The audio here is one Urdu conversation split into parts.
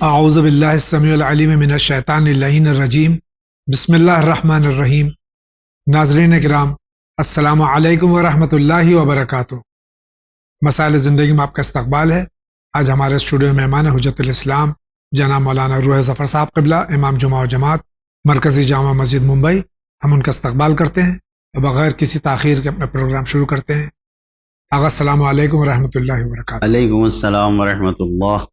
اعوذ باللہ السمیع العلیم من الشیطان اللعین الرجیم بسم اللہ الرحمن الرحیم۔ ناظرین کرام، السلام علیکم ورحمۃ اللہ وبرکاتہ۔ مسائل زندگی میں آپ کا استقبال ہے۔ آج ہمارے اسٹوڈیو میں مہمان حجت الاسلام جناب مولانا روح ظفر صاحب قبلہ، امام جمعہ و جماعت، مرکزی جامع مسجد ممبئی۔ ہم ان کا استقبال کرتے ہیں اور بغیر کسی تاخیر کے اپنا پروگرام شروع کرتے ہیں۔ آغا السلام علیکم ورحمۃ اللہ وبرکاتہ۔ علیکم السلام ورحمۃ اللہ۔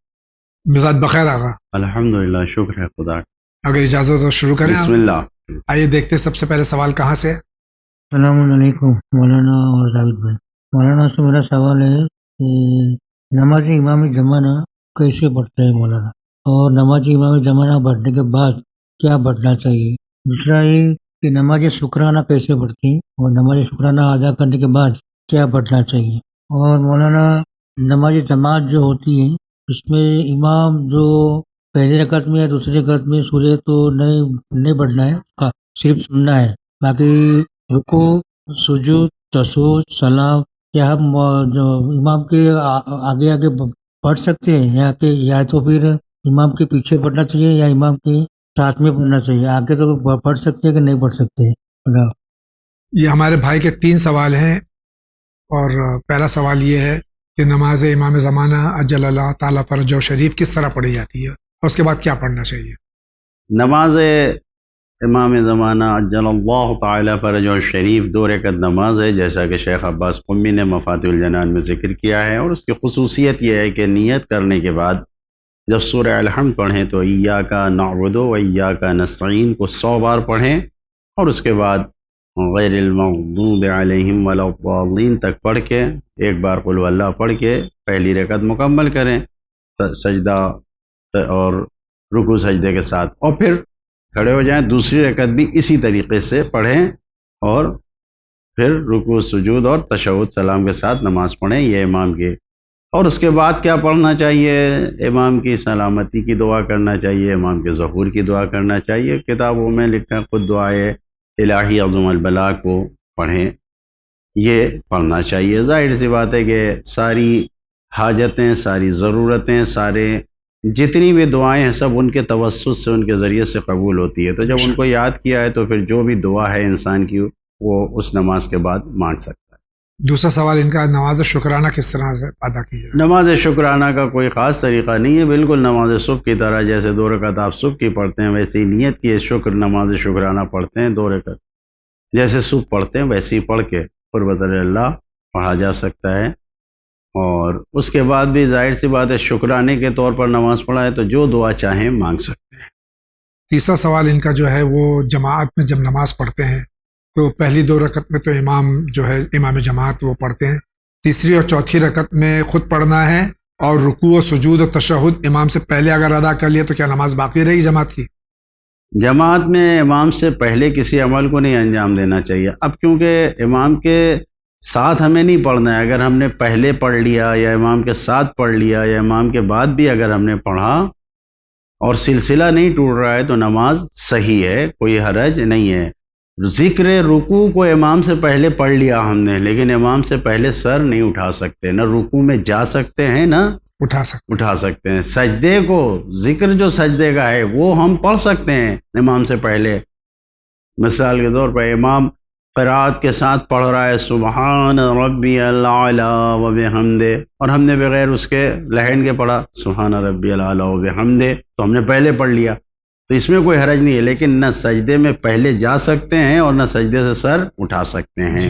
مزاج بخیر آغا؟ الحمدللہ، شکر ہے خدا کا۔ اگر اجازت ہو تو شروع کریں۔ بسم اللہ۔ آئیے دیکھتے ہیں سب سے پہلے سوال کہاں سے ہے۔ السلام علیکم مولانا اور جاوید بھائی۔ مولانا سے میرا سوال ہے کہ نماز امام جمانہ کیسے پڑھتے ہیں مولانا، اور نماز امام جمانہ پڑھنے کے بعد کیا پڑھنا چاہیے؟ دوسرا یہ کہ نماز شکرانہ کیسے پڑھتی ہیں، اور نماز شکرانہ ادا کرنے کے بعد کیا پڑھنا چاہیے؟ اور مولانا نماز جماعت جو ہوتی ہے اس میں امام جو پہلی رکعت میں یا دوسری رکعت میں سورہ تو نہیں پڑھنا ہے، اس کا صرف سننا ہے، باقی رکوع، سجود، تشہد، سلام کیا ہم جو امام کے آگے پڑھ سکتے ہیں، یا تو پھر امام کے پیچھے پڑھنا چاہیے یا امام کے ساتھ میں پڑھنا چاہیے؟ آگے تو پڑھ سکتے ہیں کہ نہیں پڑھ سکتے؟ یہ ہمارے بھائی کے 3 سوال ہیں، اور پہلا سوال یہ ہے کہ نماز امام زمانہ اجل اللہ تعالیٰ فرجہ شریف کس طرح پڑھی جاتی ہے، اور اس کے بعد کیا پڑھنا چاہیے؟ نماز امام زمانہ اجل اللہ تعالی فرجہ شریف 2 رکعت نماز ہے، جیسا کہ شیخ عباس قمی نے مفاتیح الجنان میں ذکر کیا ہے، اور اس کی خصوصیت یہ ہے کہ نیت کرنے کے بعد جب سورہ الحمد پڑھیں تو ایاک نعبد و ایاک نستعین کو 100 بار پڑھیں، اور اس کے بعد غیر المغضوب علیہم ولا الضالین تک پڑھ کے ایک بار قل هو اللہ پڑھ کے پہلی رکعت مکمل کریں، سجدہ اور رکوع سجدے کے ساتھ، اور پھر کھڑے ہو جائیں، دوسری رکعت بھی اسی طریقے سے پڑھیں، اور پھر رکوع، سجود اور تشہد سلام کے ساتھ نماز پڑھیں۔ یہ امام کی، اور اس کے بعد کیا پڑھنا چاہیے؟ امام کی سلامتی کی دعا کرنا چاہیے، امام کے ظہور کی دعا کرنا چاہیے۔ کتابوں میں لکھا خود دعائے الہی عظم البلا کو پڑھیں، یہ پڑھنا چاہیے۔ ظاہر سی بات ہے کہ ساری حاجتیں، ساری ضرورتیں، سارے جتنی بھی دعائیں ہیں سب ان کے توسط سے، ان کے ذریعے سے قبول ہوتی ہے، تو جب ان کو یاد کیا ہے تو پھر جو بھی دعا ہے انسان کی وہ اس نماز کے بعد مانگ سکتا ہے۔ دوسرا سوال ان کا، نماز شکرانہ کس طرح سے ادا کی جائے؟ نماز شکرانہ کا کوئی خاص طریقہ نہیں ہے، بالکل نماز صبح کی طرح، جیسے 2 رکعت آپ صبح کی پڑھتے ہیں ویسے ہی نیت کی شکر نماز شکرانہ پڑھتے ہیں 2 رکعت، جیسے صبح پڑھتے ہیں ویسے ہی پڑھ کے قربت اللہ پڑھا جا سکتا ہے۔ اور اس کے بعد بھی ظاہر سی بات ہے شکرانے کے طور پر نماز پڑھا ہے تو جو دعا چاہیں مانگ سکتے ہیں۔ تیسرا سوال ان کا جو ہے وہ جماعت میں جب نماز پڑھتے ہیں تو پہلی 2 رکعت میں تو امام جو ہے امام جماعت وہ پڑھتے ہیں، تیسری اور چوتھی رکعت میں خود پڑھنا ہے، اور رکوع و سجود و تشہد امام سے پہلے اگر ادا کر لیا تو کیا نماز باقی رہی جماعت کی؟ جماعت میں امام سے پہلے کسی عمل کو نہیں انجام دینا چاہیے۔ اب کیونکہ امام کے ساتھ ہمیں نہیں پڑھنا ہے، اگر ہم نے پہلے پڑھ لیا یا امام کے ساتھ پڑھ لیا یا امام کے بعد بھی اگر ہم نے پڑھا اور سلسلہ نہیں ٹوٹ رہا ہے تو نماز صحیح ہے، کوئی حرج نہیں ہے۔ ذکر رکوع کو امام سے پہلے پڑھ لیا ہم نے، لیکن امام سے پہلے سر نہیں اٹھا سکتے، نہ رکوع میں جا سکتے ہیں نہ اٹھا سکتے ہیں۔ سجدے کو، ذکر جو سجدے کا ہے وہ ہم پڑھ سکتے ہیں امام سے پہلے۔ مثال کے طور پر امام قرات کے ساتھ پڑھ رہا ہے سبحان ربی الاعلی و بحمدہ، اور ہم نے بغیر اس کے لحن کے پڑھا سبحان ربی الاعلی و بحمدہ، تو ہم نے پہلے پڑھ لیا، تو اس میں کوئی حرج نہیں ہے، لیکن نہ سجدے میں پہلے جا سکتے ہیں اور نہ سجدے سے سر اٹھا سکتے ہیں۔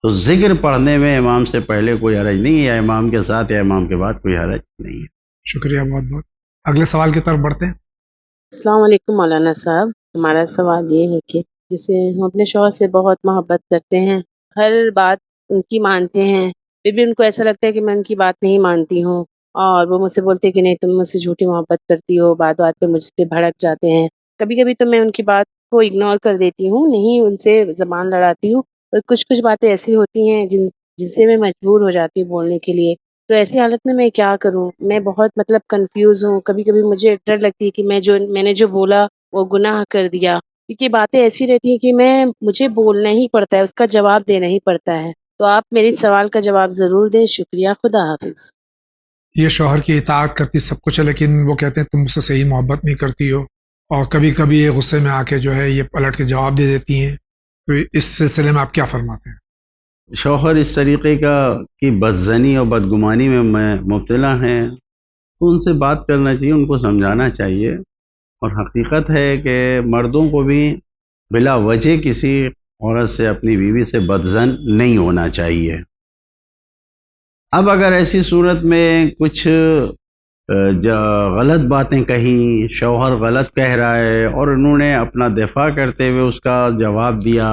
تو ذکر پڑھنے میں امام سے پہلے کوئی حرج نہیں ہے، یا امام کے ساتھ یا امام کے بعد کوئی حرج نہیں ہے۔ شکریہ بہت بہت۔ اگلے سوال کی طرف بڑھتے ہیں۔ السلام علیکم مولانا صاحب، ہمارا سوال یہ ہے کہ جسے ہم اپنے شوہر سے بہت محبت کرتے ہیں، ہر بات ان کی مانتے ہیں، پھر بھی ان کو ایسا لگتا ہے کہ میں ان کی بات نہیں مانتی ہوں، اور وہ مجھ سے بولتے ہیں کہ نہیں تم مجھ سے جھوٹی محبت کرتی ہو، بات بات پہ مجھ سے بھڑک جاتے ہیں۔ کبھی کبھی تو میں ان کی بات کو اگنور کر دیتی ہوں، نہیں ان سے زبان لڑاتی ہوں، اور کچھ باتیں ایسی ہوتی ہیں جن سے میں مجبور ہو جاتی ہوں بولنے کے لیے۔ تو ایسی حالت میں کیا کروں؟ میں بہت کنفیوز ہوں، کبھی کبھی مجھے ڈر لگتی ہے کہ میں نے جو بولا وہ گناہ کر دیا، کیونکہ باتیں ایسی رہتی ہیں کہ مجھے بولنا ہی پڑتا ہے، اس کا جواب دینا ہی پڑتا ہے۔ تو آپ میری سوال کا جواب ضرور دیں، شکریہ، خدا حافظ۔ یہ شوہر کی اطاعت کرتی سب کچھ ہے، لیکن وہ کہتے ہیں تم مجھ سے صحیح محبت نہیں کرتی ہو، اور کبھی کبھی یہ غصے میں آ کے جو ہے یہ پلٹ کے جواب دے دیتی ہیں، تو اس سلسلے میں آپ کیا فرماتے ہیں؟ شوہر اس طریقے کی بدزنی اور بدگمانی میں مبتلا ہیں تو ان سے بات کرنا چاہیے، ان کو سمجھانا چاہیے. اور حقیقت ہے کہ مردوں کو بھی بلا وجہ کسی عورت سے، اپنی بیوی سے بدظن نہیں ہونا چاہیے. اب اگر ایسی صورت میں کچھ غلط باتیں کہیں، شوہر غلط کہہ رہا ہے اور انہوں نے اپنا دفاع کرتے ہوئے اس کا جواب دیا،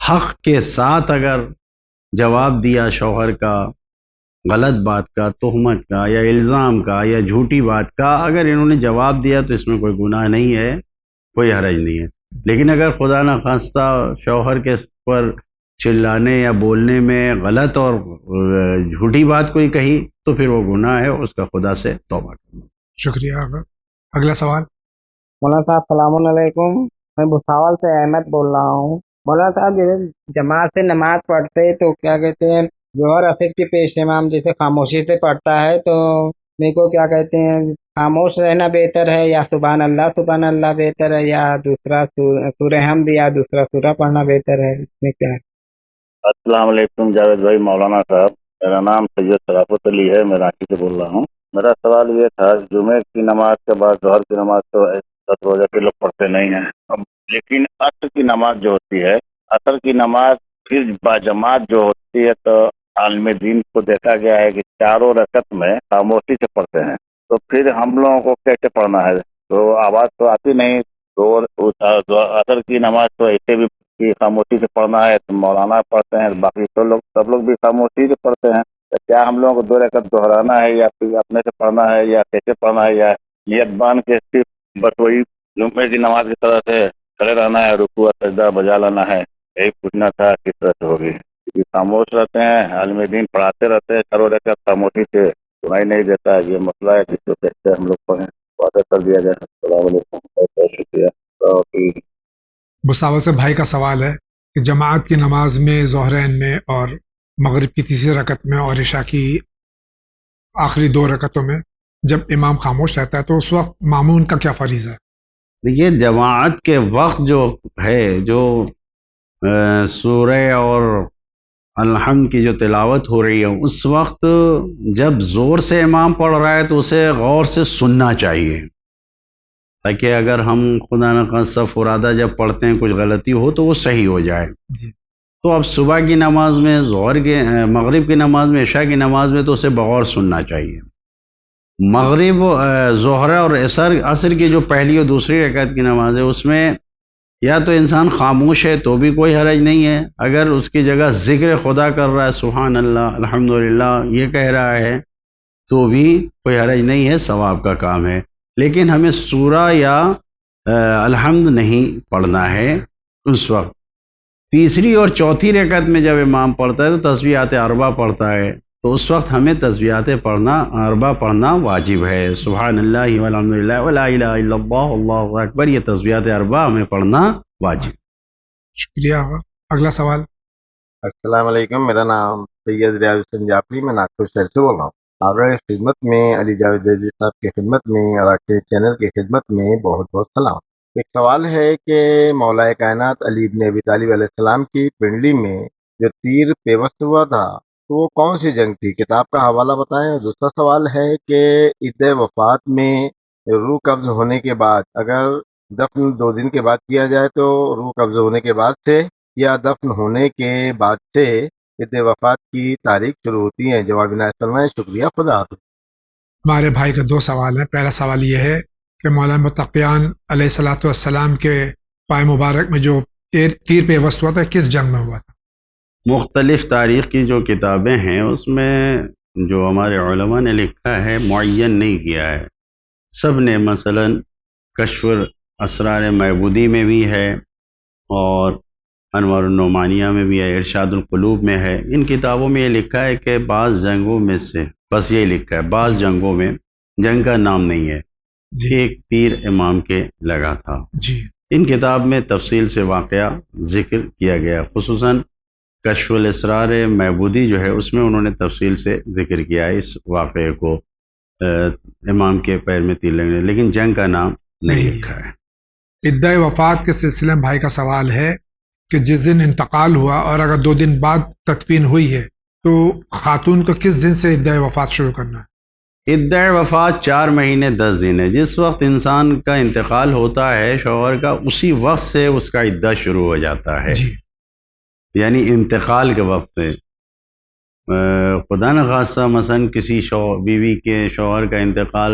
حق کے ساتھ اگر جواب دیا شوہر کا غلط بات کا، تہمت کا یا الزام کا یا جھوٹی بات کا، اگر انہوں نے جواب دیا تو اس میں کوئی گناہ نہیں ہے، کوئی حرج نہیں ہے. لیکن اگر خدا نخواستہ شوہر کے پر چلانے یا بولنے میں غلط اور جھوٹی بات کوئی کہی تو پھر وہ گناہ ہے، اس کا خدا سے توبہ کرنا. شکریہ. اگلا سوال. مولانا صاحب السلام علیکم، میں بھساول سے احمد بول رہا ہوں. مولانا صاحب جیسے جماعت سے نماز پڑھتے تو کیا کہتے ہیں جوہر اثر کے پیش امام جیسے خاموشی سے پڑھتا ہے تو میرے کو کیا کہتے ہیں خاموش رہنا بہتر ہے یا سبحان اللہ بہتر ہے یا دوسرا سورہ حمد یا دوسرا سورہ پڑھنا بہتر ہے، اس میں کیا ہے؟ السلام علیکم جاوید بھائی. مولانا صاحب میرا نام سید شرافت علی ہے، میں رانچی سے بول رہا ہوں. میرا سوال یہ تھا، جمعے کی نماز کے بعد ظہر کی نماز تو 10 روزہ کے لوگ پڑھتے نہیں ہیں، لیکن عصر کی نماز جو ہوتی ہے، عصر کی نماز پھر باجماعت جو ہوتی ہے تو عالم دین کو دیکھا گیا ہے کہ چاروں رکعت میں خاموشی سے پڑھتے ہیں، تو پھر ہم لوگوں کو کیسے پڑھنا ہے؟ تو آواز تو آتی نہیں، تو عصر کی نماز تو ایسے بھی کہ خاموشی سے پڑھنا ہے تو مولانا پڑھتے ہیں، باقی سب لوگ بھی خاموشی سے پڑھتے ہیں، تو کیا ہم لوگوں کو 2 رکعت دہرانا ہے یا پھر اپنے سے پڑھنا ہے یا کیسے پڑھنا ہے، یا نیت باندھ کے صرف بس وہی جمعے کی نماز کی طرح سے کھڑے رہنا ہے، رکوع سجدہ بجا لینا ہے؟ یہی پوچھنا تھا کس طرح سے ہوگی، کیونکہ خاموش رہتے ہیں، عالم دین پڑھاتے رہتے ہیں، چاروں رکعت خاموشی سے سنائی نہیں دیتا ہے. یہ مسئلہ ہے جس کو کیسے ہم لوگ پڑھیں، واضح کر دیا جائے. السلام علیکم، بہت بہت شکریہ. بساول سے بھائی کا سوال ہے کہ جماعت کی نماز میں ظہرین میں اور مغرب کی تیسری رکعت میں اور عشاء کی آخری 2 رکعتوں میں جب امام خاموش رہتا ہے تو اس وقت مامون کا کیا فریضہ ہے؟ دیکھیے، جماعت کے وقت جو ہے، جو سورہ اور الحمد کی جو تلاوت ہو رہی ہے، اس وقت جب زور سے امام پڑھ رہا ہے تو اسے غور سے سننا چاہیے، تاکہ اگر ہم خدا نخواستہ فرادہ جب پڑھتے ہیں کچھ غلطی ہو تو وہ صحیح ہو جائے. جی. تو اب صبح کی نماز میں، مغرب کی نماز میں، عشاء کی نماز میں تو اسے بغور سننا چاہیے. مغرب، ظہر اور عصر کی جو پہلی اور دوسری رکعت کی نماز ہے، اس میں یا تو انسان خاموش ہے تو بھی کوئی حرج نہیں ہے، اگر اس کی جگہ ذکر خدا کر رہا ہے، سبحان اللہ الحمدللہ یہ کہہ رہا ہے تو بھی کوئی حرج نہیں ہے، ثواب کا کام ہے. لیکن ہمیں سورہ یا الحمد نہیں پڑھنا ہے اس وقت. تیسری اور چوتھی رکعت میں جب امام پڑھتا ہے تو تسبیحات اربع پڑھتا ہے، تو اس وقت ہمیں تسبیحات اربع پڑھنا واجب ہے. سبحان اللہ والحمدللہ ولا الہ الا اللہ اللہ اکبر، یہ تسبیحات اربع ہمیں پڑھنا واجب. شکریہ. اگلا سوال. السلام علیکم، میرا نام سید ریاض حسین جعفری، میں ناگپور شہر سے بول رہا ہوں. آپ کی خدمت میں، علی جاوید جیجی صاحب کی خدمت میں اور آپ کے چینل کی خدمت میں بہت بہت سلام. ایک سوال ہے کہ مولا کائنات علی بن ابی طالب علیہ السلام کی پنڈلی میں جو تیر پیوست ہوا تھا تو وہ کون سی جنگ تھی؟ کتاب کا حوالہ بتائیں. اور دوسرا سوال ہے کہ عید وفات میں روح قبض ہونے کے بعد اگر دفن 2 دن کے بعد کیا جائے تو روح قبض ہونے کے بعد سے یا دفن ہونے کے بعد سے عید وفات کی تاریخ شروع ہوتی ہیں؟ جواب عنایت فرمائیں. شکریہ. خدا حافظ. ہمارے بھائی کا 2 سوال ہیں. پہلا سوال یہ ہے کہ مولانا متقیان علیہ الصلوۃ والسلام کے پائے مبارک میں جو تیر پیوست ہوا تھا کس جنگ میں ہوا تھا؟ مختلف تاریخ کی جو کتابیں ہیں اس میں جو ہمارے علماء نے لکھا ہے معین نہیں کیا ہے. سب نے مثلا کشف اسرار معبودی میں بھی ہے اور انوار النعمانیہ میں بھی ہے، ارشاد القلوب میں ہے. ان کتابوں میں یہ لکھا ہے کہ بعض جنگوں میں سے، بس یہ لکھا ہے بعض جنگوں میں، جنگ کا نام نہیں ہے، ایک تیر امام کے لگا تھا. جی. ان کتاب میں تفصیل سے واقعہ ذکر کیا گیا، خصوصاً کشف الاسرار معبودی جو ہے اس میں انہوں نے تفصیل سے ذکر کیا ہے اس واقعے کو. امام کے پیر میں تیر لگنے، لیکن جنگ کا نام نہیں لکھا ہے۔ عدہ وفات کے سلسلے میں بھائی کا سوال ہے کہ جس دن انتقال ہوا اور اگر 2 دن بعد تدفین ہوئی ہے تو خاتون کو کس دن سے عدہ وفات شروع کرنا ہے؟ عدہ وفات 4 مہینے 10 دن ہے۔ جس وقت انسان کا انتقال ہوتا ہے شوہر کا، اسی وقت سے اس کا عدہ شروع ہو جاتا ہے، جی یعنی انتقال کے وقت سے۔ خدا نخواستہ مثلا کسی بیوی کے شوہر کا انتقال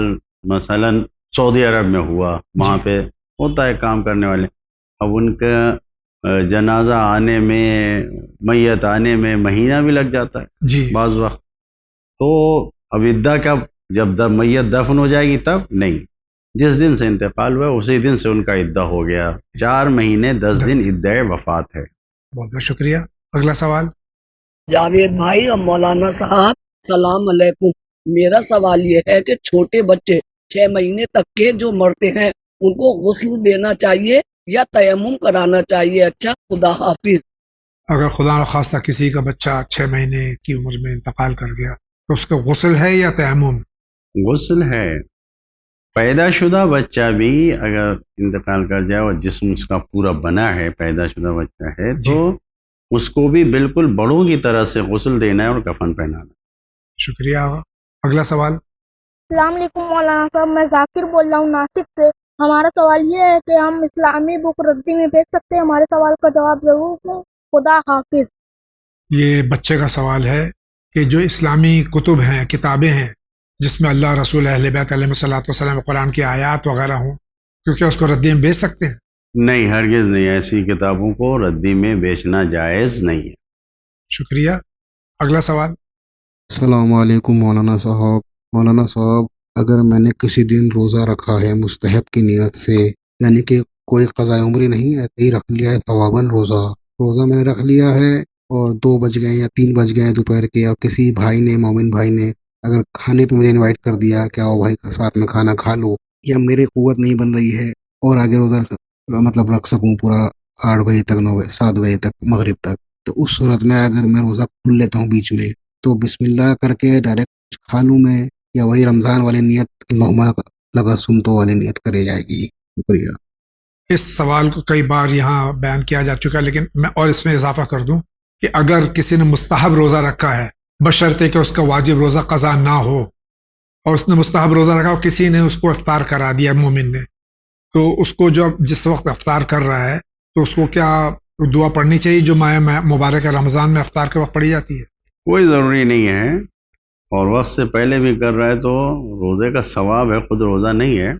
مثلا سعودی عرب میں ہوا، وہاں پہ ہوتا ہے کام کرنے والے، اب ان کا جنازہ آنے میں، میت آنے میں مہینہ بھی لگ جاتا ہے جی بعض وقت، تو اب عدہ کب، جب میت دفن ہو جائے گی تب نہیں، جس دن سے انتقال ہوا اسی دن سے ان کا عدہ ہو گیا۔ 4 مہینے 10 دن عدہ وفات ہے۔ بہت بہت شکریہ۔ اگلا سوال۔ جاوید بھائی اور مولانا صاحب السلام علیکم۔ میرا سوال یہ ہے کہ چھوٹے بچے 6 مہینے تک کے جو مرتے ہیں ان کو غسل دینا چاہیے یا تیمم کرانا چاہیے؟ اچھا، خدا حافظ۔ اگر خدا نخواستہ کسی کا بچہ 6 مہینے کی عمر میں انتقال کر گیا تو اس کا غسل ہے یا تیمم؟ غسل ہے۔ پیدا شدہ بچہ بھی اگر انتقال کر جائے اور جسم اس کا پورا بنا ہے، پیدا شدہ بچہ ہے، تو اس کو بھی بالکل بڑوں کی طرح سے غسل دینا ہے اور کفن پہنانا۔ شکریہ۔ اگلا سوال۔ السلام علیکم مولانا صاحب، میں ذاکر بول رہا ہوں ناسک سے۔ ہمارا سوال یہ ہے کہ ہم اسلامی بک ردی میں بھیج سکتے ہیں؟ ہمارے سوال کا جواب ضرور دیں۔ خدا حافظ۔ یہ بچے کا سوال ہے کہ جو اسلامی کتب ہیں، کتابیں ہیں جس میں اللہ، رسول، اہل بیت علیہ الصلوۃ والسلام، قرآن کی آیات وغیرہ ہوں، کیونکہ اس کو ردی میں بیچ سکتے ہیں؟ نہیں، ہرگز نہیں، ایسی کتابوں کو ردی میں بیچنا جائز نہیں ہے۔ شکریہ۔ اگلا سوال۔ السلام علیکم مولانا صاحب۔ مولانا صاحب، اگر میں نے کسی دن روزہ رکھا ہے مستحب کی نیت سے، یعنی کہ کوئی قضاء عمری نہیں ہے، ہی رکھ لیا ہے ثواباً روزہ میں نے رکھ لیا ہے اور 2 بج گئے یا 3 بج گئے دوپہر کے، اور کسی بھائی نے، مومن بھائی نے اگر کھانے پہ مجھے انوائٹ کر دیا کہ آؤ بھائی ساتھ میں کھانا کھا لو، یا میری قوت نہیں بن رہی ہے اور آگے روزہ مطلب رکھ سکوں پورا 8 بجے تک، 9 بجے 7 بجے تک، مغرب تک، تو اس صورت میں اگر میں روزہ کھول لیتا ہوں بیچ میں تو بسم اللہ کر کے ڈائریکٹ کھا لوں میں، یا وہی رمضان والی نیت اللہم لگا سمتو والی نیت کرے جائے گی؟ شکریہ۔ اس سوال کو کئی بار یہاں بیان کیا جا چکا ہے، لیکن میں اور اس میں اضافہ کر دوں کہ اگر کسی نے مستحب روزہ رکھا ہے بشرطے کہ اس کا واجب روزہ قضا نہ ہو، اور اس نے مستحب روزہ رکھا اور کسی نے اس کو افطار کرا دیا مومن نے، تو اس کو جو جس وقت افطار کر رہا ہے تو اس کو کیا دعا پڑھنی چاہیے جو ماہ مبارک رمضان میں افطار کے وقت پڑھی جاتی ہے؟ کوئی ضروری نہیں ہے، اور وقت سے پہلے بھی کر رہا ہے تو روزے کا ثواب ہے، خود روزہ نہیں ہے،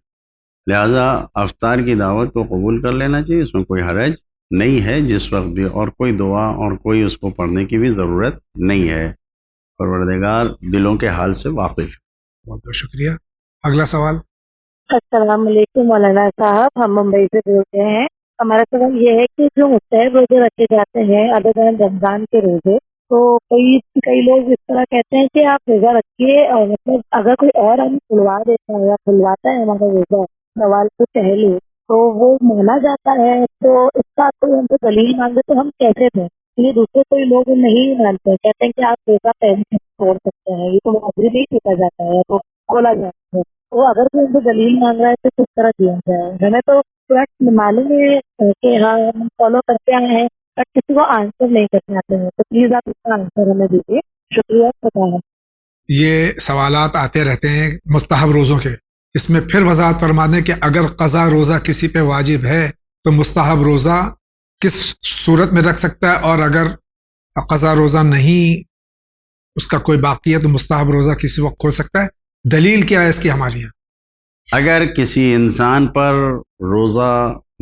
لہٰذا افطار کی دعوت کو قبول کر لینا چاہیے، اس میں کوئی حرج نہیں ہے جس وقت بھی، اور کوئی دعا اور کوئی اس کو پڑھنے کی بھی ضرورت نہیں ہے، پروردگار دلوں کے حال سے واقف ہے۔ بہت بہت شکریہ۔ اگلا سوال۔ السلام علیکم مولانا صاحب، ہم ممبئی سے بول رہے ہیں۔ ہمارا سوال یہ ہے کہ جو مستحب روزے رکھے جاتے ہیں عدد رمضان کے روزے، تو کئی لوگ اس طرح کہتے ہیں کہ آپ روزہ رکھیے، اور مطلب اگر کوئی اور ہم کھلوا دیتا ہے یا کھلواتا ہے ہمارا روزہ سوال سے پہلے، تو وہ مانا جاتا ہے، تو اس کا کوئی ہم کو دلیل مانگے تو ہم کیسے دیں؟ یہ دوسرے کوئی لوگ نہیں مانتے، کہتے ہیں کہ آپ روزہ پہلے سے چھوڑ سکتے ہیں، یہ تو معذری نہیں پیتا جاتا ہے، تو کھولا جاتا ہے، تو اگر کوئی ہم کو دلیل مانگ رہا ہے تو کس طرح دیا جائے؟ ہمیں تو پورا معلوم ہے کہ ہاں ہم فالو کرتے آئے ہیں، بٹ کسی کو آنسر نہیں کرنے آتے ہیں، تو پلیز آپ اس کا آنسر ہمیں دیجیے، شکریہ۔ پتا ہے یہ سوالات آتے رہتے ہیں مستحب روزوں کے، اس میں پھر وضاحت فرما دیں کہ اگر قضا روزہ کسی پہ واجب ہے تو مستحب روزہ کس صورت میں رکھ سکتا ہے، اور اگر قضا روزہ نہیں اس کا کوئی باقی ہے تو مستحب روزہ کسی وقت کھول سکتا ہے؟ دلیل کیا ہے اس کی ہماری یہاں؟ اگر کسی انسان پر روزہ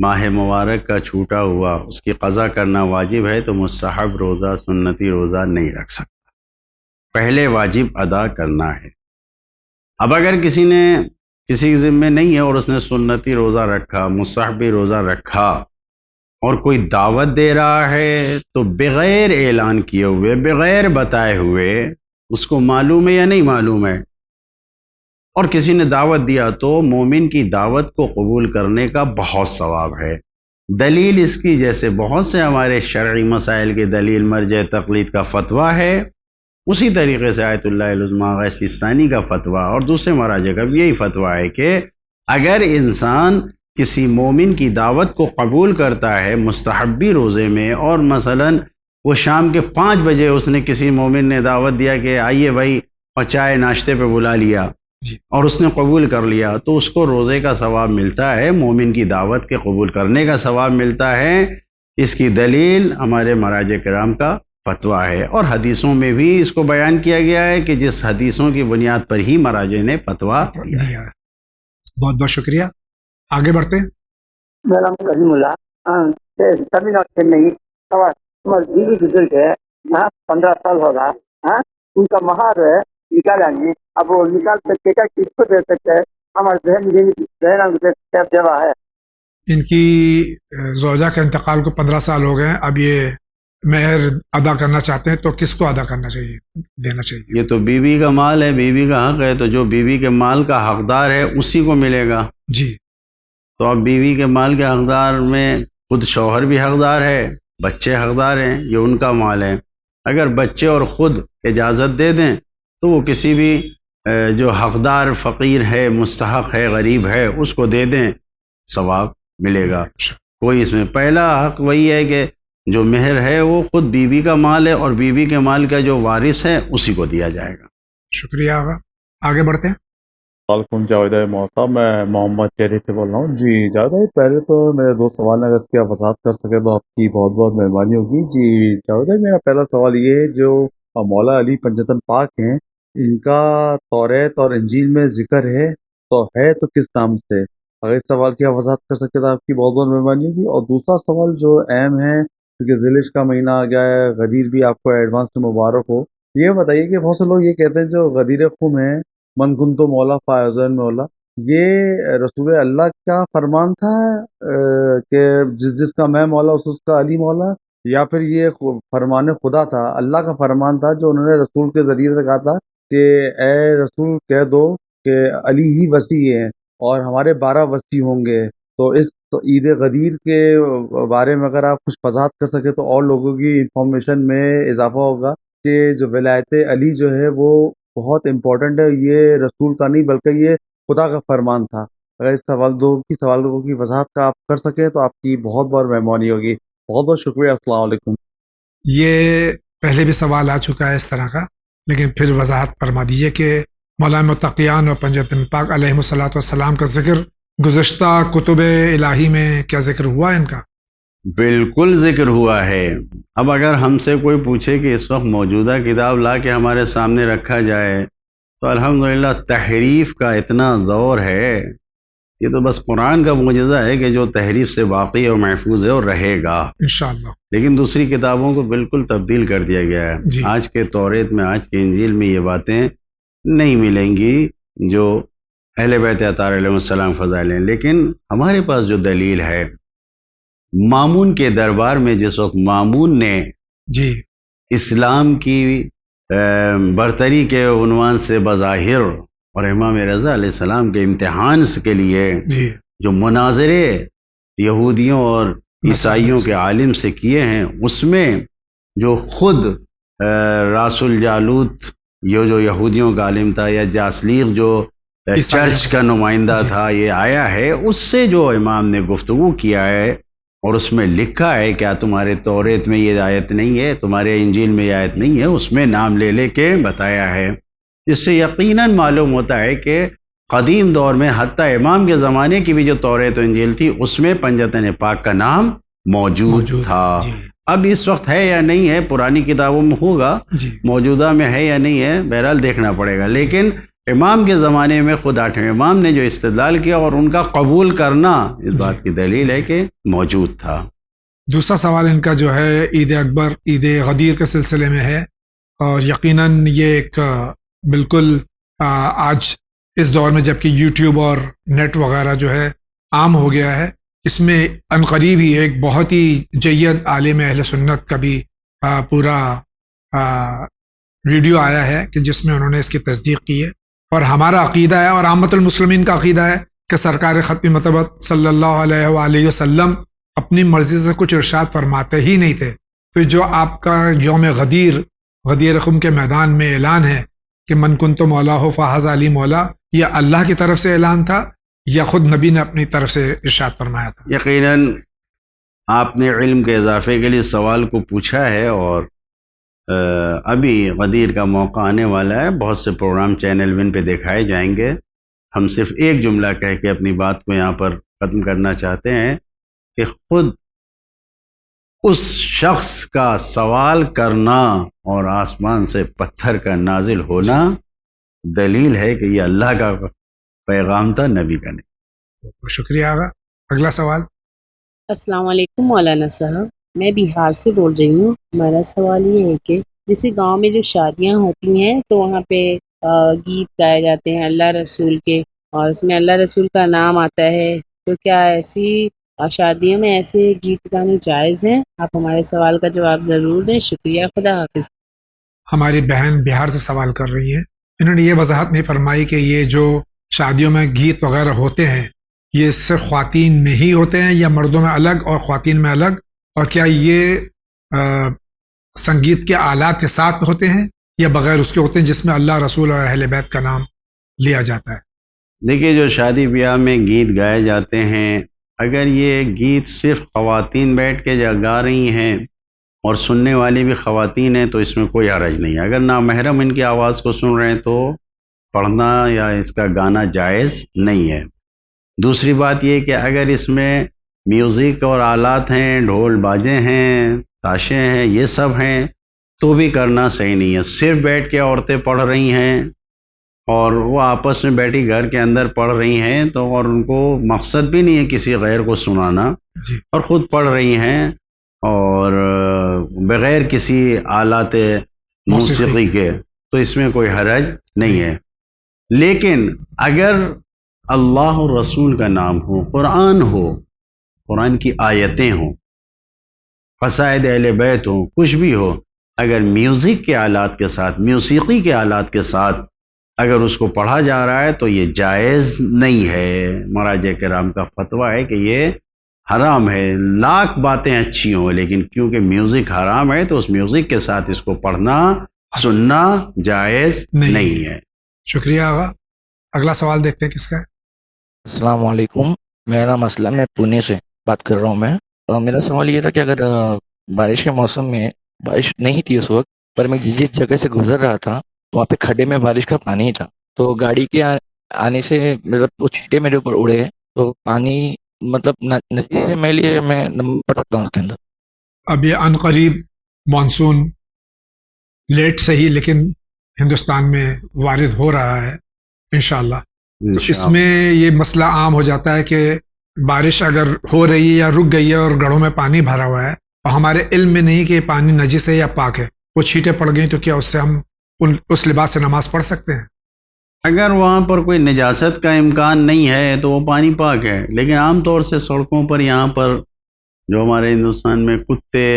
ماہ مبارک کا چھوٹا ہوا، اس کی قضا کرنا واجب ہے، تو مستحب روزہ، سنتی روزہ نہیں رکھ سکتا، پہلے واجب ادا کرنا ہے۔ اب اگر کسی کے ذمے نہیں ہے اور اس نے سنتی روزہ رکھا، مستحبی روزہ رکھا، اور کوئی دعوت دے رہا ہے، تو بغیر اعلان کیے ہوئے، بغیر بتائے ہوئے، اس کو معلوم ہے یا نہیں معلوم ہے، اور کسی نے دعوت دیا، تو مومن کی دعوت کو قبول کرنے کا بہت ثواب ہے۔ دلیل اس کی جیسے بہت سے ہمارے شرعی مسائل کی دلیل مرجع تقلید کا فتویٰ ہے، اسی طریقے سے آیت اللہ العظمیٰ آغا سیستانی کا فتویٰ اور دوسرے مراجع کا بھی یہی فتویٰ ہے کہ اگر انسان کسی مومن کی دعوت کو قبول کرتا ہے مستحبی روزے میں، اور مثلاً وہ شام کے 5 بجے اس نے کسی مومن نے دعوت دیا کہ آئیے بھائی، اور چائے ناشتے پہ بلا لیا اور اس نے قبول کر لیا، تو اس کو روزے کا ثواب ملتا ہے، مومن کی دعوت کے قبول کرنے کا ثواب ملتا ہے۔ اس کی دلیل ہمارے مراجع کرام کا فتویٰ ہے، اور حدیثوں میں بھی اس کو بیان کیا گیا ہے کہ جس حدیثوں کی بنیاد پر ہی مراجع نے فتویٰ دیا ہے۔ بہت بہت شکریہ، آگے بڑھتے ہیں۔ میرا نام کریم اللہ تمل ناڈu چنئی بیوی بزرگ ہے، 15 سال ہوگا، ان کا مہار نکالا نہیں، اب وہ نکال سکتے کیا، کس کو دے سکتے ہیں؟ ہمارے ذہن دیوا ہے۔ ان کی زوجہ کے انتقال کو 15 سال ہو گئے، اب یہ مہر ادا کرنا چاہتے ہیں تو کس کو ادا کرنا چاہیے، دینا چاہیے؟ یہ تو بیوی کا مال ہے، بیوی کا حق ہے، تو جو بیوی کے مال کا حقدار ہے اسی کو ملے گا۔ جی، تو اب بیوی کے مال کے حقدار میں خود شوہر بھی حقدار ہے، بچے حقدار ہیں، یہ ان کا مال ہے۔ اگر بچے اور خود اجازت دے دیں تو وہ کسی بھی جو حقدار فقیر ہے، مستحق ہے، غریب ہے، اس کو دے دیں، ثواب ملے گا۔ کوئی اس میں پہلا حق وہی ہے کہ جو مہر ہے وہ خود بیوی کا مال ہے، اور بیوی کے مال کا جو وارث ہے اسی کو دیا جائے گا۔ شکریہ آغا، آگے بڑھتے ہیں۔ وعلیکم جاوید صاحب، میں محمد چہری سے بول رہا ہوں۔ جی جاوید بھائی، پہلے تو میرے 2 سوال ہیں، اگر اس کی آپ وضاحت کر سکے تو آپ کی بہت بہت مہربانی ہوگی۔ جی جاوید بھائی، میرا پہلا سوال یہ ہے، جو مولا علی پنجتن پاک ہیں، ان کا توریت اور انجیل میں ذکر ہے تو کس نام سے؟ اگر اس سوال کی آپ وضاحت کر سکتے تو آپ کی بہت بہت مہربانی ہوگی۔ اور دوسرا سوال جو اہم ہے، کیونکہ ذیلحج کا مہینہ آ گیا ہے، غدیر بھی آپ کو ایڈوانس میں مبارک ہو، یہ بتائیے کہ بہت سے لوگ یہ کہتے ہیں جو غدیر خم ہیں، من کن تو مولا فائزن مولا، یہ رسول اللہ کا فرمان تھا کہ جس کا میں مولا اس کا علی مولا، یا پھر یہ فرمان خدا تھا، اللہ کا فرمان تھا جو انہوں نے رسول کے ذریعے سے کہا تھا کہ اے رسول کہہ دو کہ علی ہی وسیع ہیں اور ہمارے 12 وسیع ہوں گے؟ تو اس عید غدیر کے بارے میں اگر آپ کچھ وضاحت کر سکیں تو اور لوگوں کی انفارمیشن میں اضافہ ہوگا کہ جو ولایت علی جو ہے وہ بہت امپورٹنٹ ہے، یہ رسول کا نہیں بلکہ یہ خدا کا فرمان تھا۔ اگر اس سوالوں کی وضاحت کا آپ کر سکیں تو آپ کی بہت بہت مہربانی ہوگی۔ بہت بہت شکریہ، السلام علیکم۔ یہ پہلے بھی سوال آ چکا ہے اس طرح کا، لیکن پھر وضاحت فرما دیجیے کہ مولانا متقیان اور پنجتن پاک علیہ الصلاۃ والسلام کا ذکر گزشتہ کتب الہی میں کیا ذکر ہوا ہے ان کا؟ بالکل ذکر ہوا ہے۔ اب اگر ہم سے کوئی پوچھے کہ اس وقت موجودہ کتاب لا کے ہمارے سامنے رکھا جائے تو الحمدللہ تحریف کا اتنا زور ہے، یہ تو بس قرآن کا معجزہ ہے کہ جو تحریف سے باقی اور محفوظ ہے اور رہے گا انشاءاللہ۔ لیکن دوسری کتابوں کو بالکل تبدیل کر دیا گیا ہے۔ جی۔ آج کے توریت میں، آج کے انجیل میں یہ باتیں نہیں ملیں گی جو اہل بیت اطہار علیہ السلام فضائل ہیں۔ لیکن ہمارے پاس جو دلیل ہے، مامون کے دربار میں جس وقت مامون نے جی اسلام کی برتری کے عنوان سے بظاہر اور امام رضا علیہ السلام کے امتحان کے لیے جی جو مناظرے یہودیوں اور عیسائیوں کے عالم سے کیے ہیں، اس میں جو خود راس الجالوت یہ جو یہودیوں کا عالم تھا، یا جاسلیغ جو چرچ کا نمائندہ تھا، یہ آیا ہے، اس سے جو امام نے گفتگو کیا ہے اور اس میں لکھا ہے کیا تمہارے توریت میں یہ آیت نہیں ہے، تمہارے انجیل میں یہ آیت نہیں ہے، اس میں نام لے لے کے بتایا ہے، جس سے یقیناً معلوم ہوتا ہے کہ قدیم دور میں حتیٰ امام کے زمانے کی بھی جو توریت و انجیل تھی اس میں پنجتن پاک کا نام موجود تھا۔ جی اب اس وقت ہے یا نہیں ہے، پرانی کتابوں میں ہوگا، جی موجودہ میں ہے یا نہیں ہے، بہرحال دیکھنا پڑے گا، لیکن امام کے زمانے میں خود 8ویں امام نے جو استدلال کیا اور ان کا قبول کرنا اس بات کی دلیل ہے کہ موجود تھا۔ دوسرا سوال ان کا جو ہے عید اکبر، عید غدیر کے سلسلے میں ہے، اور یقیناً یہ ایک بالکل آج اس دور میں جبکہ یوٹیوب اور نیٹ وغیرہ جو ہے عام ہو گیا ہے، اس میں عنقریب ہی ایک بہت ہی جید عالم اہل سنت کا بھی پورا ویڈیو آیا ہے کہ جس میں انہوں نے اس کی تصدیق کی ہے، اور ہمارا عقیدہ ہے اور عامت المسلمین کا عقیدہ ہے کہ سرکار ختم مطبت صلی اللہ علیہ وآلہ وسلم اپنی مرضی سے کچھ ارشاد فرماتے ہی نہیں تھے۔ تو جو آپ کا یوم غدیر غدیر خم کے میدان میں اعلان ہے کہ من کنت مولا ہو فاحز علی مولا، یہ اللہ کی طرف سے اعلان تھا یا خود نبی نے اپنی طرف سے ارشاد فرمایا تھا؟ یقیناً آپ نے علم کے اضافے کے لیے سوال کو پوچھا ہے، اور ابھی غدیر کا موقع آنے والا ہے، بہت سے پروگرام چینل ون پہ دکھائے جائیں گے۔ ہم صرف ایک جملہ کہہ کے اپنی بات کو یہاں پر ختم کرنا چاہتے ہیں کہ خود اس شخص کا سوال کرنا اور آسمان سے پتھر کا نازل ہونا دلیل ہے کہ یہ اللہ کا پیغام تھا، نبی کا نہیں۔ بہت شکریہ آغا۔ اگلا سوال۔ السلام علیکم مولانا صاحب، میں بہار سے بول رہی ہوں۔ ہمارا سوال یہ ہے کہ جیسے گاؤں میں جو شادیاں ہوتی ہیں تو وہاں پہ گیت گائے جاتے ہیں اللہ رسول کے، اور اس میں اللہ رسول کا نام آتا ہے، تو کیا ایسی شادیوں میں ایسے گیت گانے جائز ہیں؟ آپ ہمارے سوال کا جواب ضرور دیں۔ شکریہ، خدا حافظ۔ ہماری بہن بہار سے سوال کر رہی ہیں، انہوں نے یہ وضاحت نہیں فرمائی کہ یہ جو شادیوں میں گیت وغیرہ ہوتے ہیں یہ صرف خواتین میں ہی ہوتے ہیں یا مردوں میں الگ اور خواتین میں الگ، اور کیا یہ سنگیت کے آلات کے ساتھ ہوتے ہیں یا بغیر اس کے ہوتے ہیں جس میں اللہ رسول اور اہل بیت کا نام لیا جاتا ہے؟ دیکھیے، جو شادی بیاہ میں گیت گائے جاتے ہیں، اگر یہ گیت صرف خواتین بیٹھ کے گا رہی ہیں اور سننے والی بھی خواتین ہیں تو اس میں کوئی حرج نہیں ہے۔ اگر نامحرم ان کی آواز کو سن رہے ہیں تو پڑھنا یا اس کا گانا جائز نہیں ہے۔ دوسری بات یہ کہ اگر اس میں میوزک اور آلات ہیں، ڈھول باجے ہیں، تاشے ہیں، یہ سب ہیں تو بھی کرنا صحیح نہیں ہے۔ صرف بیٹھ کے عورتیں پڑھ رہی ہیں اور وہ آپس میں بیٹھی گھر کے اندر پڑھ رہی ہیں تو، اور ان کو مقصد بھی نہیں ہے کسی غیر کو سنانا، اور خود پڑھ رہی ہیں اور بغیر کسی آلات موسیقی کے، تو اس میں کوئی حرج نہیں ہے۔ لیکن اگر اللہ اور رسول کا نام ہو، قرآن ہو، قرآن کی آیتیں ہوں، قصائد اہل بیت ہوں، کچھ بھی ہو، اگر میوزک کے آلات کے ساتھ، موسیقی کے آلات کے ساتھ اگر اس کو پڑھا جا رہا ہے تو یہ جائز نہیں ہے۔ مراجع کرام کا فتویٰ ہے کہ یہ حرام ہے۔ لاکھ باتیں اچھی ہوں لیکن کیونکہ میوزک حرام ہے تو اس میوزک کے ساتھ اس کو پڑھنا سننا جائز نہیں ہے۔ شکریہ آغا۔ اگلا سوال دیکھتے ہیں کس کا ہے۔ السلام علیکم، میرا نام اسلم، میں پونے سے بات کر رہا ہوں۔ میں میرا سوال یہ تھا کہ اگر بارش کے موسم میں بارش نہیں تھی اس وقت، پر میں جس جگہ سے گزر رہا تھا وہاں پہ کھڈے میں بارش کا پانی تھا، تو گاڑی کے آنے سے مطلب وہ چھینٹے میرے اوپر اڑے تو پانی مطلب نتیجے سے میں لیے میں پٹکتا ہوں اس کے اندر۔ اب یہ عن قریب مانسون لیٹ سے ہی لیکن ہندوستان میں وارد ہو رہا ہے انشاءاللہ، تو اس میں یہ مسئلہ عام ہو جاتا ہے کہ بارش اگر ہو رہی ہے یا رک گئی ہے اور گڑھوں میں پانی بھرا ہوا ہے اور ہمارے علم میں نہیں کہ یہ پانی نجس ہے یا پاک ہے، وہ چھینٹیں پڑ گئیں تو کیا اس سے ہم اس لباس سے نماز پڑھ سکتے ہیں؟ اگر وہاں پر کوئی نجاست کا امکان نہیں ہے تو وہ پانی پاک ہے، لیکن عام طور سے سڑکوں پر یہاں پر جو ہمارے ہندوستان میں کتے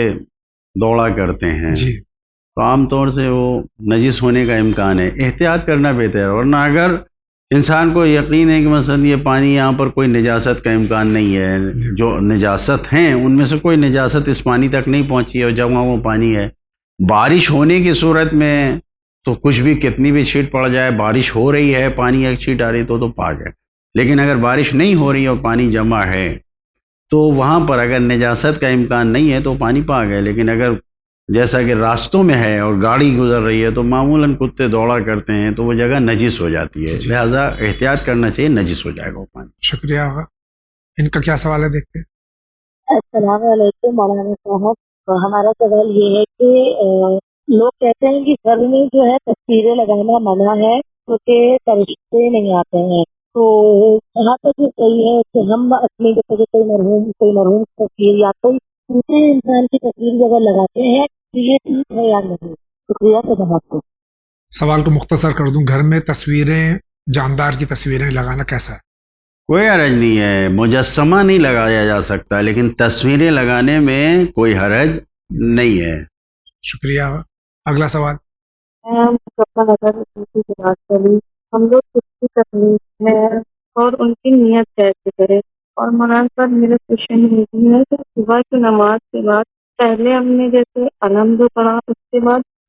دوڑا کرتے ہیں تو عام طور سے وہ نجس ہونے کا امکان ہے، احتیاط کرنا بہتر ہے۔ ورنہ اگر انسان کو یقین ہے کہ مثلا یہ پانی یہاں پر کوئی نجاست کا امکان نہیں ہے، جو نجاست ہیں ان میں سے کوئی نجاست اس پانی تک نہیں پہنچی ہے اور جب وہاں وہ پانی ہے، بارش ہونے کی صورت میں تو کچھ بھی کتنی بھی چھینٹ پڑ جائے، بارش ہو رہی ہے پانی ایک چھینٹ آ رہی تو پاک ہے۔ لیکن اگر بارش نہیں ہو رہی اور پانی جمع ہے تو وہاں پر اگر نجاست کا امکان نہیں ہے تو پانی پاک ہے۔ لیکن اگر جیسا کہ راستوں میں ہے اور گاڑی گزر رہی ہے تو معمولاً کتے دوڑا کرتے ہیں تو وہ جگہ نجس ہو جاتی ہے، لہٰذا احتیاط کرنا چاہیے، نجس ہو جائے گا وہ پانی۔ شکریہ آغا۔ ان کا کیا سوال ہے دیکھتے ہیں۔ السلام علیکم مولانا صاحب، ہمارا سوال یہ ہے کہ لوگ کہتے ہیں کہ گھر میں جو ہے تصویریں لگانا منع ہے کیونکہ فرشتے نہیں آتے ہیں، تو یہاں تک یہ صحیح ہے کہ ہم اپنی جگہ کوئی مرحوم تصویر یا کوئی دوسرے انسان کی تصویر اگر لگاتے ہیں تو یہ ٹھیک ہے یا نہیں؟ شکریہ سے جواب۔ سوال کو مختصر کر دوں، گھر میں تصویریں، جاندار کی تصویریں لگانا کیسا ہے؟ کوئی حرج نہیں ہے، مجسمہ نہیں لگایا جا سکتا لیکن تصویریں لگانے میں کوئی حرج نہیں ہے۔ شکریہ۔ اگلا سوال۔ ہم لوگ کچھ بھی تکلیف میں اور ان کی نیت کیسے کرے؟ اور مولانا صاحب میرا کوشچن یہ ہے کہ صبح کی نماز کے بعد پہلے ہم نے جیسے الحمد پڑھا، اس کے بعد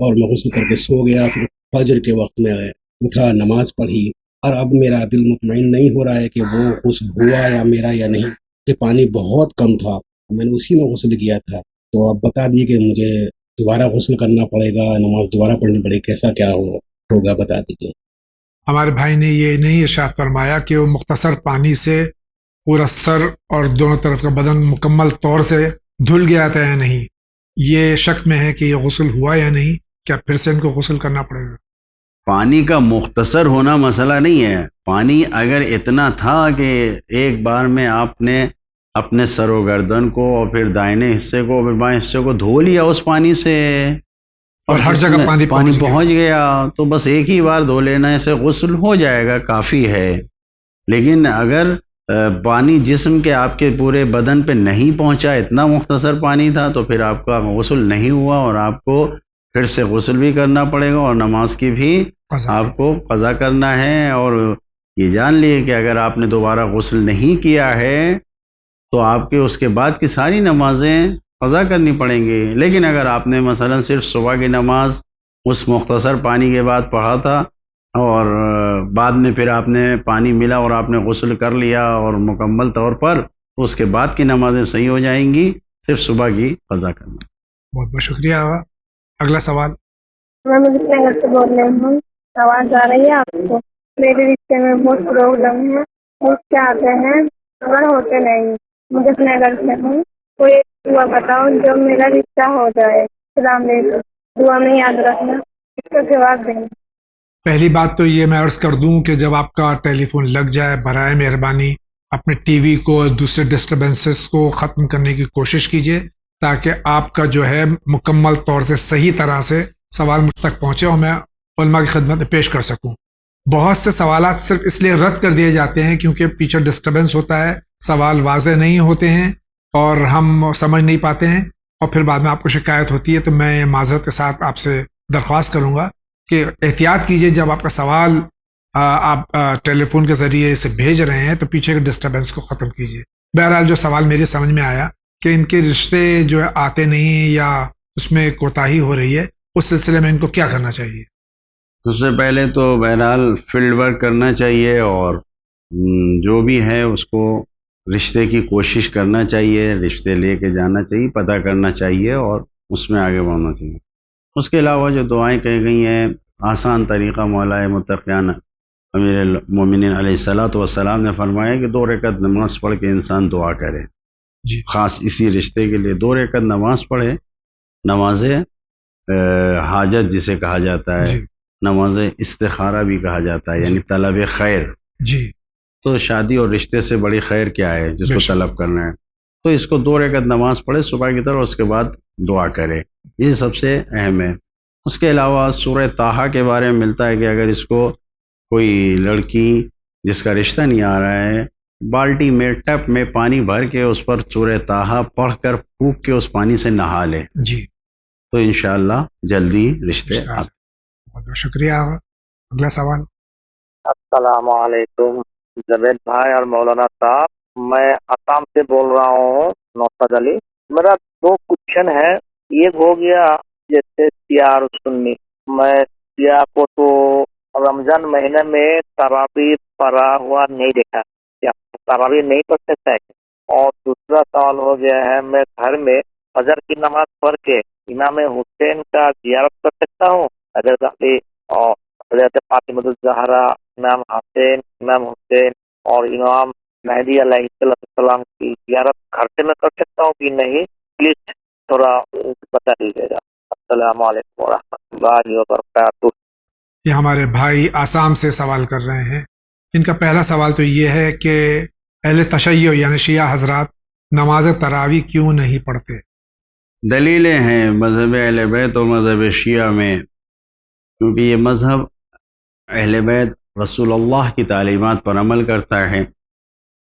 اور میں غسل کر کے سو گیا. پھر فجر کے وقت میں اٹھا، نماز پڑھی، اور اب میرا دل مطمئن نہیں ہو رہا ہے کہ وہ غسل ہوا یا میرا یا نہیں، کہ پانی بہت کم تھا، میں نے اسی میں غسل کیا تھا. تو آپ بتا دیے کہ مجھے دوبارہ غسل کرنا پڑے گا، نماز دوبارہ پڑھنی پڑے گی، کیسا کیا ہوگا بتا دیجیے. ہمارے بھائی نے یہ نہیں ارشاد فرمایا کہ وہ مختصر پانی سے پورا سر اور دونوں طرف کا بدن مکمل طور سے دھل گیا تھا یا نہیں. یہ شک میں ہے کہ یہ غسل ہوا یا نہیں، کیا پھر سے ان کو غسل کرنا پڑے گا؟ پانی کا مختصر ہونا مسئلہ نہیں ہے. پانی اگر اتنا تھا کہ ایک بار میں آپ نے اپنے سر و گردن کو اور پھر دائنے حصے کو اور بائیں حصے کو دھو لیا اس پانی سے، اور ہر جگہ پانی پہنچ گیا، تو بس ایک ہی بار دھو لینا سے غسل ہو جائے گا، کافی ہے. لیکن اگر پانی جسم کے آپ کے پورے بدن پہ نہیں پہنچا، اتنا مختصر پانی تھا، تو پھر آپ کا غسل نہیں ہوا اور آپ کو پھر سے غسل بھی کرنا پڑے گا اور نماز کی بھی آپ کو قضا کرنا ہے. اور یہ جان لیے کہ اگر آپ نے دوبارہ غسل نہیں کیا ہے تو آپ کے اس کے بعد کی ساری نمازیں قضا کرنی پڑیں گی. لیکن اگر آپ نے مثلا صرف صبح کی نماز اس مختصر پانی کے بعد پڑھا تھا اور بعد میں پھر آپ نے پانی ملا اور آپ نے غسل کر لیا اور مکمل طور پر، تو اس کے بعد کی نمازیں صحیح ہو جائیں گی، صرف صبح کی قضا کرنا. بہت بہت شکریہ. اگلا سوال. میں مجھے نگر سے بول رہی ہوں. آواز آ رہی ہے آپ کو؟ میرے رشتے میں بہت پرابلم ہے، اس کے آتے ہیں اگر ہوتے نہیں. مجھے نگر سے ہوں، کوئی دعا بتاؤ جو میرا رشتہ ہو جائے. السلام علیکم. دعا میں یاد رکھنا، اس کا جواب دیں. پہلی بات تو یہ میں عرض کر دوں کہ جب آپ کا ٹیلی فون لگ جائے، برائے مہربانی اپنے ٹی وی کو، دوسرے ڈسٹربنسز کو ختم کرنے کی کوشش کیجیے تاکہ آپ کا جو ہے مکمل طور سے صحیح طرح سے سوال مجھ تک پہنچے اور میں علماء کی خدمت میں پیش کر سکوں. بہت سے سوالات صرف اس لیے رد کر دیے جاتے ہیں کیونکہ پیچھے ڈسٹربنس ہوتا ہے، سوال واضح نہیں ہوتے ہیں اور ہم سمجھ نہیں پاتے ہیں، اور پھر بعد میں آپ کو شکایت ہوتی ہے. تو میں معذرت کے ساتھ آپ سے درخواست کروں گا کہ احتیاط کیجیے، جب آپ کا سوال آپ ٹیلی فون کے ذریعے سے بھیج رہے ہیں تو پیچھے کے ڈسٹربنس کو ختم کیجیے. بہرحال جو سوال میری سمجھ میں آیا کہ ان کے رشتے جو ہے آتے نہیں یا اس میں کوتاہی ہو رہی ہے، اس سلسلے میں ان کو کیا کرنا چاہیے؟ سب سے پہلے تو بہرحال فیلڈ ورک کرنا چاہیے اور جو بھی ہے اس کو رشتے کی کوشش کرنا چاہیے، رشتے لے کے جانا چاہیے، پتہ کرنا چاہیے اور اس میں آگے بڑھنا چاہیے. اس کے علاوہ جو دعائیں کہی گئی ہیں، آسان طریقہ مولا متقیان امیر المومنین علیہ الصلوۃ والسلام نے فرمایا کہ 2 رکعت نماز پڑھ کے انسان دعا کرے. خاص اسی رشتے کے لیے 2 رکعت نماز پڑھے، نماز حاجت جسے کہا جاتا ہے، نماز استخارہ بھی کہا جاتا ہے، یعنی طلب خیر. تو شادی اور رشتے سے بڑی خیر کیا ہے جس کو طلب کرنا ہے؟ تو اس کو 2 رکعت نماز پڑھے صبح کی طرح، اس کے بعد دعا کرے، یہ سب سے اہم ہے. اس کے علاوہ سورہ طٰہٰ کے بارے میں ملتا ہے کہ اگر اس کو کوئی لڑکی جس کا رشتہ نہیں آ رہا ہے، بالٹی میں ٹپ میں پانی بھر کے اس پر سورہ طٰہٰ پڑھ کر پھونک کے اس پانی سے نہا لے تو انشاءاللہ جلدی رشتے آتے. بہت بہت شکریہ. اگلا سوال. السلام علیکم جاوید بھائی اور مولانا صاحب، میں آسام سے بول رہا ہوں، نوشاد علی. میرا 2 کوشچن ہے. ایک ہو گیا جیسے سیاہ اور سنی. میں سیاہ کو تو رمضان مہینے میں تراویح پڑھا ہوا نہیں دیکھا، کیا تراویح نہیں پڑھ سکتا ہے؟ اور دوسرا سوال ہو گیا ہے، میں گھر میں فجر کی نماز پڑھ کے امام حسین کا زیارت کر سکتا ہوں؟ اگر اور حضرت فاطمہ الزہرا، امام حسین اور امام مہدی علیہ السلام کی زیارت گھر سے میں کر سکتا ہوں کہ نہیں؟ پلیز تھوڑا بتا دیجیے گا. السلام علیکم ورحمۃ اللہ وبرکاتہ. یہ ہمارے بھائی آسام سے سوال کر رہے ہیں. ان کا پہلا سوال تو یہ ہے کہ اہل تشیع یعنی شیعہ حضرات نماز تراویح کیوں نہیں پڑھتے؟ دلیلیں ہیں مذہب اہل بیت اور مذہب شیعہ میں، کیونکہ یہ مذہب اہل بیت رسول اللہ کی تعلیمات پر عمل کرتا ہے.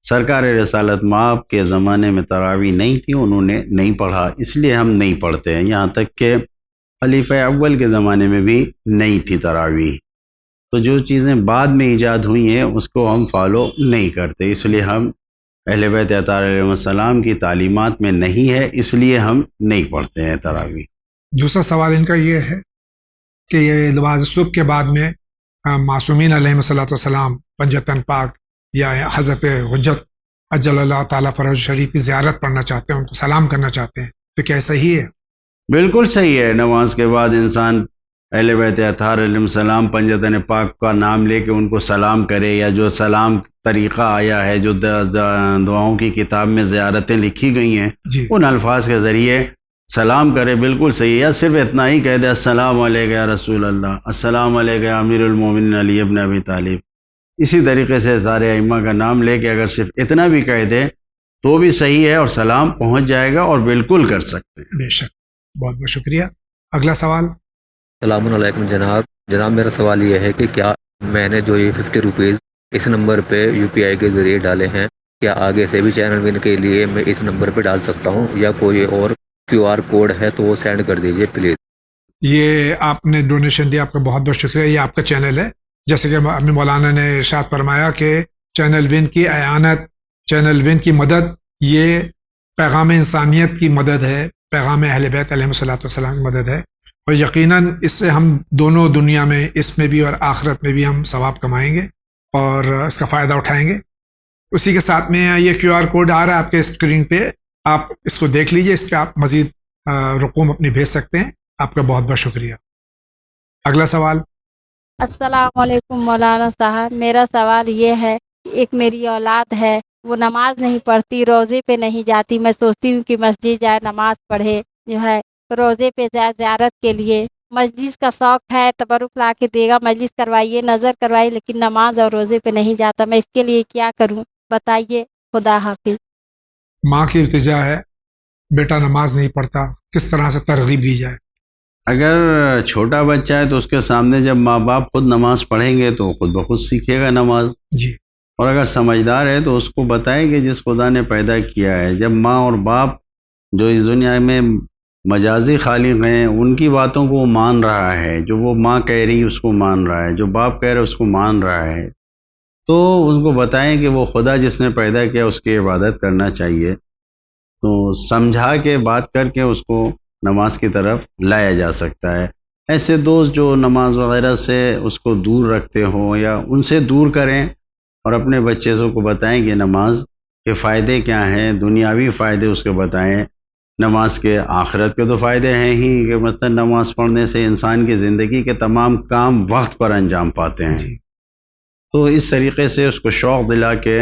سرکار رسالت مآب کے زمانے میں تراویح نہیں تھی، انہوں نے نہیں پڑھا، اس لیے ہم نہیں پڑھتے ہیں. یہاں تک کہ خلیفہ اول کے زمانے میں بھی نہیں تھی تراویح. تو جو چیزیں بعد میں ایجاد ہوئی ہیں اس کو ہم فالو نہیں کرتے، اس لیے ہم اہل بیت اطہار علیہ السلام کی تعلیمات میں نہیں ہے، اس لیے ہم نہیں پڑھتے ہیں تراویح. دوسرا سوال ان کا یہ ہے کہ یہ نماز صبح کے بعد میں معصومین علیہ الصلوۃ والسلام پنجتن پاک یا حضرت حجت اجل اللہ تعالیٰ فرج شریف کی زیارت پڑھنا چاہتے ہیں، ان کو سلام کرنا چاہتے ہیں، تو کیا صحیح ہے؟ بالکل صحیح ہے. نماز کے بعد انسان اہل بیت اطہار علیہ السلام پنجتن پاک کا نام لے کے ان کو سلام کرے، یا جو سلام طریقہ آیا ہے، جو دعاؤں کی کتاب میں زیارتیں لکھی گئی ہیں جی ان الفاظ کے ذریعے سلام کرے، بالکل صحیح ہے. یا صرف اتنا ہی کہہ دے السلام علیکم یا رسول اللہ، السلام علیکم یا امیر المومنین علی ابن ابی طالب. اسی طریقے سے سارے ائمہ کا نام لے کے اگر صرف اتنا بھی کہہ دے تو بھی صحیح ہے، اور سلام پہنچ جائے گا اور بالکل کر سکتے ہیں. بے شک. بہت بہت شکریہ. اگلا سوال. السلام علیکم جناب میرا سوال یہ ہے کہ کیا میں نے جو یہ 50 روپیز اس نمبر پہ UPI کے ذریعے ڈالے ہیں، کیا آگے سے بھی چینل ون کے لیے میں اس نمبر پہ ڈال سکتا ہوں، یا کوئی اور QR کوڈ ہے تو وہ سینڈ کر دیجیے پلیز. یہ آپ نے ڈونیشن دیا، آپ کا بہت بہت شکریہ. یہ آپ کا چینل ہے، جیسے کہ اپنے مولانا نے ارشاد فرمایا کہ چینل ون کی اعانت، چینل ون کی مدد، یہ پیغام انسانیت کی مدد ہے، پیغام اہل بیت علیہ الصلوۃ والسلام کی مدد ہے، اور یقیناً اس سے ہم دونوں دنیا میں، اس میں بھی اور آخرت میں بھی ہم ثواب کمائیں گے اور اس کا فائدہ اٹھائیں گے. اسی کے ساتھ میں یہ QR کوڈ آ رہا ہے آپ کے اسکرین پہ، آپ اس کو دیکھ لیجئے، اس پہ آپ مزید رقوم اپنی بھیج سکتے ہیں. آپ کا بہت بہت شکریہ. اگلا سوال. السلام علیکم مولانا صاحب، میرا سوال یہ ہے کہ ایک میری اولاد ہے، وہ نماز نہیں پڑھتی، روزے پہ نہیں جاتی. میں سوچتی ہوں کہ مسجد جائے، نماز پڑھے، جو ہے روزے پہ جائے زیارت کے لیے. مجلس کا شوق ہے، تبرک لا کے دے گا، مجلس کروائیے، نظر کروائیے، لیکن نماز اور روزے پہ نہیں جاتا. میں اس کے لیے کیا کروں بتائیے. خدا حافظ. ماں کی التجا ہے، بیٹا نماز نہیں پڑھتا، کس طرح سے ترغیب دی جائے؟ اگر چھوٹا بچہ ہے تو اس کے سامنے جب ماں باپ خود نماز پڑھیں گے تو خود بخود سیکھے گا نماز. جی. اور اگر سمجھدار ہے تو اس کو بتائے کہ جس خدا نے پیدا کیا ہے. جب ماں اور باپ جو اس دنیا میں مجازی خالق ہیں، ان کی باتوں کو وہ مان رہا ہے، جو وہ ماں کہہ رہی اس کو مان رہا ہے، جو باپ کہہ رہے اس کو مان رہا ہے، تو اس کو بتائیں کہ وہ خدا جس نے پیدا کیا اس کی عبادت کرنا چاہیے. تو سمجھا کے بات کر کے اس کو نماز کی طرف لایا جا سکتا ہے. ایسے دوست جو نماز وغیرہ سے اس کو دور رکھتے ہوں، یا ان سے دور کریں اور اپنے بچے کو بتائیں کہ نماز کے فائدے کیا ہیں، دنیاوی فائدے اس کو بتائیں. نماز کے آخرت کے تو فائدے ہیں ہی کہ مثلا نماز پڑھنے سے انسان کی زندگی کے تمام کام وقت پر انجام پاتے ہیں. تو اس طریقے سے اس کو شوق دلا کے،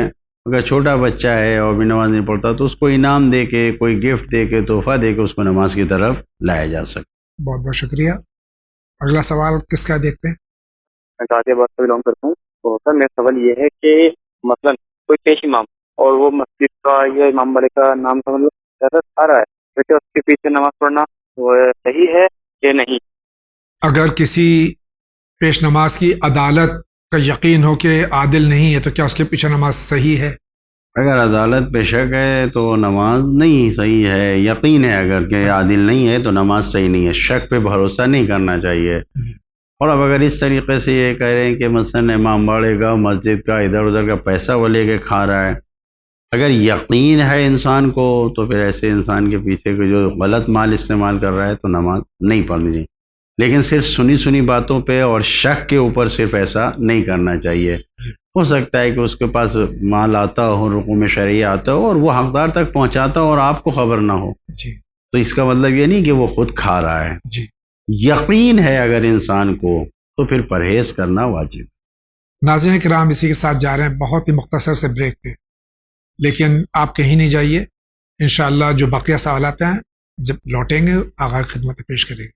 اگر چھوٹا بچہ ہے اور بھی نماز نہیں پڑھتا تو اس کو انعام دے کے، کوئی گفٹ دے کے، تحفہ دے کے اس کو نماز کی طرف لایا جا سکتا. بہت بہت شکریہ. اگلا سوال کس کا دیکھتے ہیں؟ میں غازی آباد سے بلانگ کرتا ہوں. تو سر میرا سوال یہ ہے کہ مثلا کوئی پیش امام اور وہ مسجد کا یا امام والے کا نام کا مطلب زیادہ آ رہا ہے، تو اس کے پیچھے نماز پڑھنا وہ صحیح ہے کہ نہیں؟ اگر کسی پیش نماز کی عدالت کا یقین ہو کہ عادل نہیں ہے تو کیا اس کے پیچھے نماز صحیح ہے؟ اگر عدالت پہ شک ہے تو نماز نہیں صحیح ہے. یقین ہے اگر کہ عادل نہیں ہے تو نماز صحیح نہیں ہے. شک پہ بھروسہ نہیں کرنا چاہیے. اور اب اگر اس طریقے سے یہ کہہ رہے ہیں کہ مثلا امام باڑے کا، مسجد کا، ادھر ادھر کا پیسہ وہ لے کے کھا رہا ہے، اگر یقین ہے انسان کو تو پھر ایسے انسان کے پیچھے جو غلط مال استعمال کر رہا ہے تو نماز نہیں پڑھنی چاہیے. لیکن صرف سنی باتوں پہ اور شک کے اوپر صرف ایسا نہیں کرنا چاہیے. ہو سکتا ہے کہ اس کے پاس مال آتا ہو، رقوم شرعیہ آتا ہو، اور وہ حقدار تک پہنچاتا ہو اور آپ کو خبر نہ ہو، تو اس کا مطلب یہ نہیں کہ وہ خود کھا رہا ہے. یقین ہے اگر انسان کو تو پھر پرہیز کرنا واجب. ناظرین کرام، اسی کے ساتھ جا رہے ہیں بہت ہی مختصر سے بریک پہ، لیکن آپ کہیں نہیں جائیے. انشاءاللہ جو بقیہ سوالات ہیں جب لوٹیں گے آغاز خدمت پیش کریں گے.